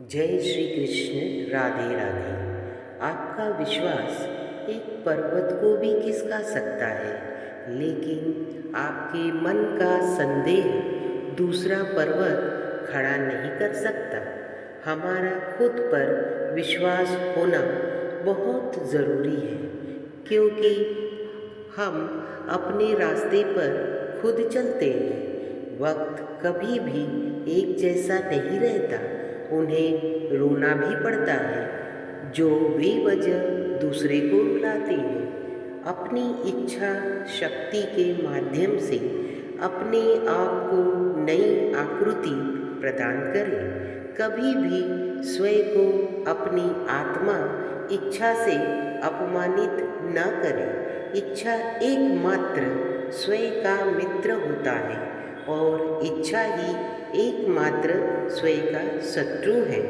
जय श्री कृष्ण। राधे राधे। आपका विश्वास एक पर्वत को भी खिसका सकता है, लेकिन आपके मन का संदेह दूसरा पर्वत खड़ा नहीं कर सकता। हमारा खुद पर विश्वास होना बहुत ज़रूरी है, क्योंकि हम अपने रास्ते पर खुद चलते हैं। वक्त कभी भी एक जैसा नहीं रहता। उन्हें रोना भी पड़ता है जो बेवजह दूसरे को रुलाते हैं। अपनी इच्छा शक्ति के माध्यम से अपने आप को नई आकृति प्रदान करें। कभी भी स्वयं को अपनी आत्मा इच्छा से अपमानित न करें। इच्छा एकमात्र स्वयं का मित्र होता है और इच्छा ही एकमात्र स्वयं का शत्रु है।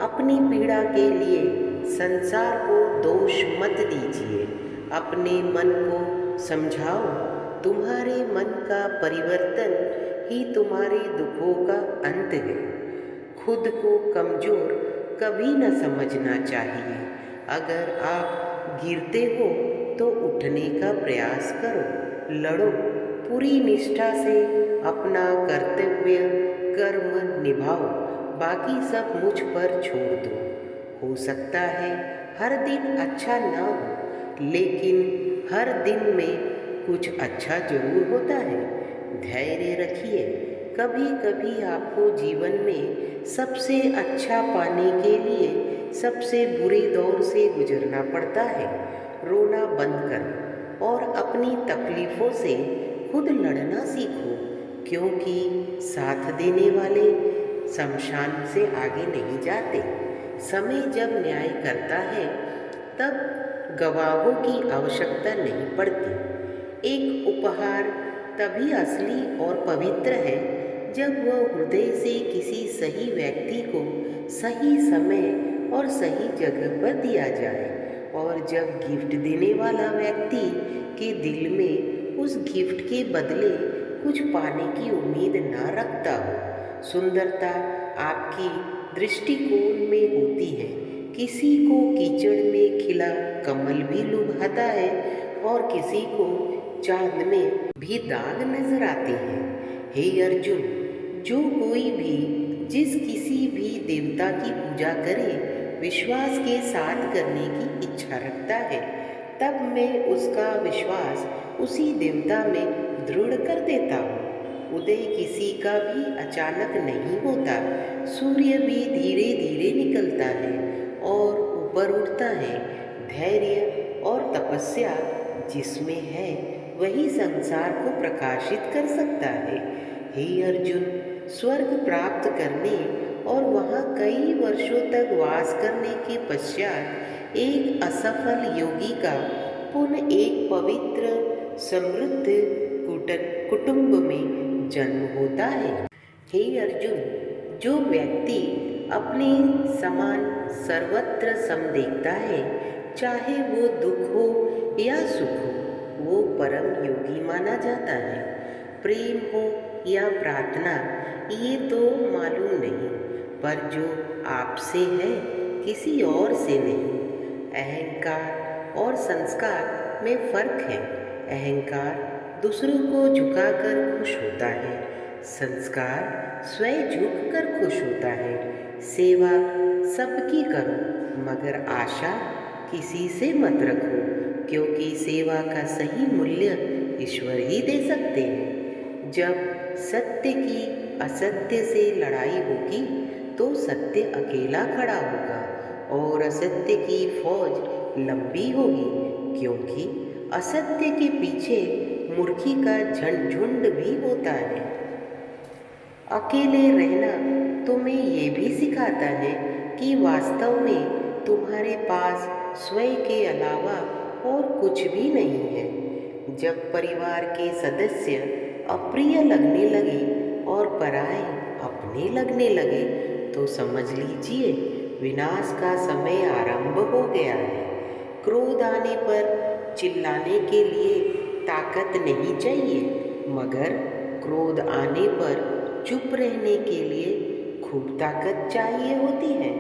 अपनी पीड़ा के लिए संसार को दोष मत दीजिए। अपने मन को समझाओ, तुम्हारे मन का परिवर्तन ही तुम्हारे दुखों का अंत है। खुद को कमज़ोर कभी न समझना चाहिए। अगर आप गिरते हो तो उठने का प्रयास करो, लड़ो, पूरी निष्ठा से अपना कर्तव्य कर्म निभाओ, बाकी सब मुझ पर छोड़ दो। हो सकता है हर दिन अच्छा ना हो, लेकिन हर दिन में कुछ अच्छा जरूर होता है। धैर्य रखिए। कभी कभी आपको जीवन में सबसे अच्छा पाने के लिए सबसे बुरे दौर से गुजरना पड़ता है। रोना बंद करो और अपनी तकलीफ़ों से खुद लड़ना सीखो, क्योंकि साथ देने वाले शमशान से आगे नहीं जाते। समय जब न्याय करता है तब गवाहों की आवश्यकता नहीं पड़ती। एक उपहार तभी असली और पवित्र है जब वह हृदय से किसी सही व्यक्ति को सही समय और सही जगह पर दिया जाए, और जब गिफ्ट देने वाला व्यक्ति के दिल में उस गिफ्ट के बदले कुछ पाने की उम्मीद ना रखता हो। सुंदरता आपकी दृष्टिकोण में होती है। किसी को कीचड़ में खिला कमल भी लुभाता है और किसी को चांद में भी दाग नजर आते हैं। हे अर्जुन, जो कोई भी जिस किसी भी देवता की पूजा करे, विश्वास के साथ करने की इच्छा रखता है, तब मैं उसका विश्वास उसी देवता में दृढ़ कर देता हूँ। उदय किसी का भी अचानक नहीं होता। सूर्य भी धीरे धीरे निकलता है और ऊपर उठता है। धैर्य और तपस्या जिसमें है वही संसार को प्रकाशित कर सकता है। हे अर्जुन, स्वर्ग प्राप्त करने और वहाँ कई वर्षों तक वास करने के पश्चात एक असफल योगी का पुनः एक पवित्र समृद्ध कुटुंब में जन्म होता है। हे अर्जुन, जो व्यक्ति अपने समान सर्वत्र सम देखता है, चाहे वो दुख हो या सुख हो, वो परम योगी माना जाता है। प्रेम हो या प्रार्थना ये तो मालूम नहीं, पर जो आपसे है किसी और से नहीं। अहंकार और संस्कार में फर्क है। अहंकार दूसरों को झुकाकर खुश होता है, संस्कार स्वयं झुककर खुश होता है। सेवा सबकी करो, मगर आशा किसी से मत रखो, क्योंकि सेवा का सही मूल्य ईश्वर ही दे सकते हैं। जब सत्य की असत्य से लड़ाई होगी तो सत्य अकेला खड़ा होगा और असत्य की फौज लंबी होगी, क्योंकि असत्य के पीछे मूर्खी का झुंड भी होता है। अकेले रहना तुम्हें ये भी सिखाता है कि वास्तव में तुम्हारे पास स्वयं के अलावा और कुछ भी नहीं है। जब परिवार के सदस्य अप्रिय लगने लगे और पराए अपने लगने लगे तो समझ लीजिए विनाश का समय आरंभ हो गया है। क्रोध आने पर चिल्लाने के लिए ताकत नहीं चाहिए, मगर क्रोध आने पर चुप रहने के लिए खूब ताकत चाहिए होती है।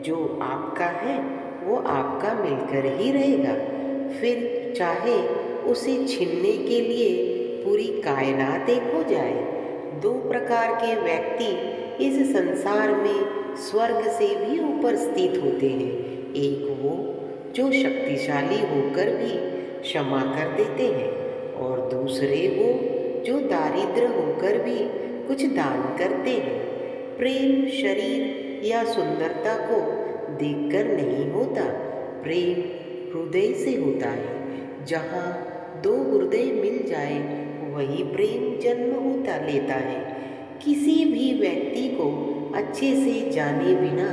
जो आपका है वो आपका मिलकर ही रहेगा, फिर चाहे उसे छीनने के लिए पूरी कायनात एक हो जाए। दो प्रकार के व्यक्ति इस संसार में स्वर्ग से भी ऊपर स्थित होते हैं। एक वो जो शक्तिशाली होकर भी क्षमा कर देते हैं, और दूसरे वो जो दारिद्र होकर भी कुछ दान करते हैं। प्रेम शरीर या सुंदरता को देखकर नहीं होता, प्रेम हृदय से होता है। जहाँ दो हृदय मिल जाए वही प्रेम जन्म होता लेता है। किसी भी व्यक्ति को अच्छे से जाने बिना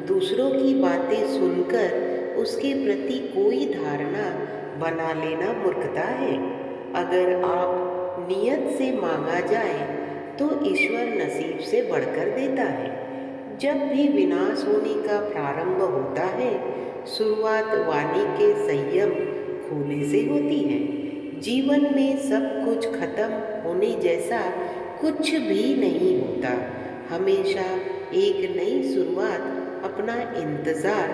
दूसरों की बातें सुनकर उसके प्रति कोई धारणा बना लेना मूर्खता है। अगर आप नियत से मांगा जाए तो ईश्वर नसीब से बढ़कर देता है। जब भी विनाश होने का प्रारंभ होता है, शुरुआत वाणी के संयम खोने से होती है। जीवन में सब कुछ खत्म होने जैसा कुछ भी नहीं होता। हमेशा एक नई शुरुआत अपना इंतज़ार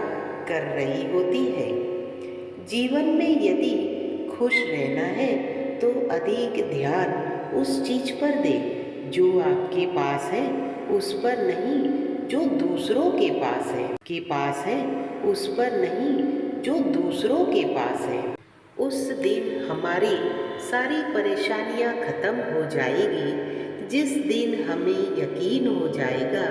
कर रही होती है। जीवन में यदि खुश रहना है तो अधिक ध्यान उस चीज़ पर दे जो आपके पास है, उस पर नहीं जो दूसरों के पास है उस पर नहीं जो दूसरों के पास है। उस दिन हमारी सारी परेशानियां खत्म हो जाएगी, जिस दिन हमें यकीन हो जाएगा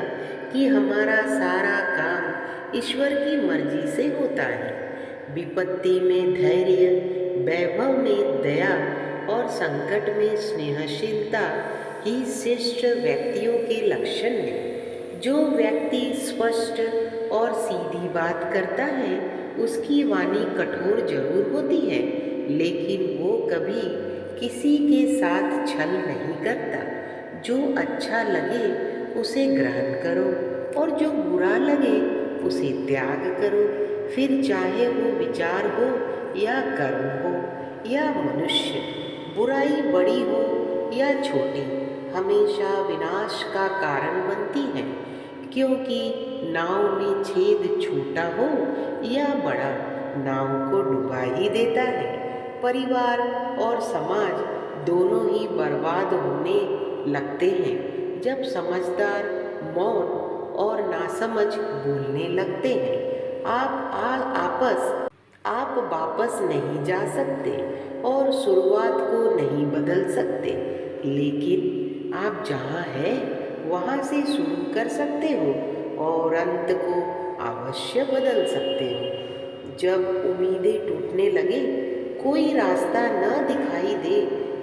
कि हमारा सारा काम ईश्वर की मर्जी से होता है। विपत्ति में धैर्य, वैभव में दया और संकट में स्नेहशीलता ही श्रेष्ठ व्यक्तियों के लक्षण हैं। जो व्यक्ति स्पष्ट और सीधी बात करता है उसकी वाणी कठोर जरूर होती है, लेकिन वो कभी किसी के साथ छल नहीं करता। जो अच्छा लगे उसे ग्रहण करो और जो बुरा लगे उसे त्याग करो। फिर चाहे वो विचार हो या कर्म हो या मनुष्य, बुराई बड़ी हो या छोटी, हमेशा विनाश का कारण बनती है। क्योंकि नाव में छेद छोटा हो या बड़ा, नाव को डुबा ही देता है। परिवार और समाज दोनों ही बर्बाद होने लगते हैं जब समझदार मौन और नासमझ बोलने लगते हैं। आप वापस नहीं जा सकते और शुरुआत को नहीं बदल सकते, लेकिन आप जहाँ हैं वहाँ से शुरू कर सकते हो और अंत को अवश्य बदल सकते हो। जब उम्मीदें टूटने लगे, कोई रास्ता न दिखाई दे,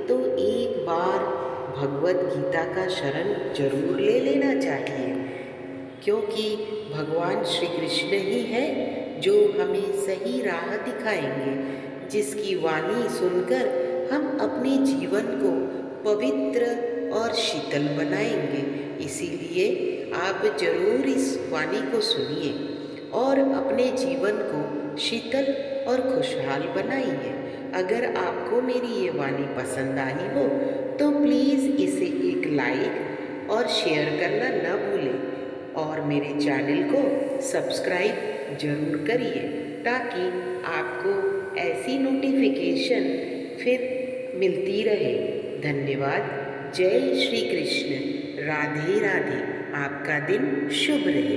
तो एक बार भगवत गीता का शरण जरूर ले लेना चाहिए, क्योंकि भगवान श्री कृष्ण ही है जो हमें सही राह दिखाएंगे, जिसकी वाणी सुनकर हम अपने जीवन को पवित्र और शीतल बनाएंगे। इसीलिए आप जरूर इस वाणी को सुनिए और अपने जीवन को शीतल और खुशहाल बनाइए। अगर आपको मेरी ये वाणी पसंद आई हो तो प्लीज़ इसे एक लाइक और शेयर करना न भूलें और मेरे चैनल को सब्सक्राइब जरूर करिए, ताकि आपको ऐसी नोटिफिकेशन फिर मिलती रहे। धन्यवाद। जय श्री कृष्ण। राधे राधे। आपका दिन शुभ रहे।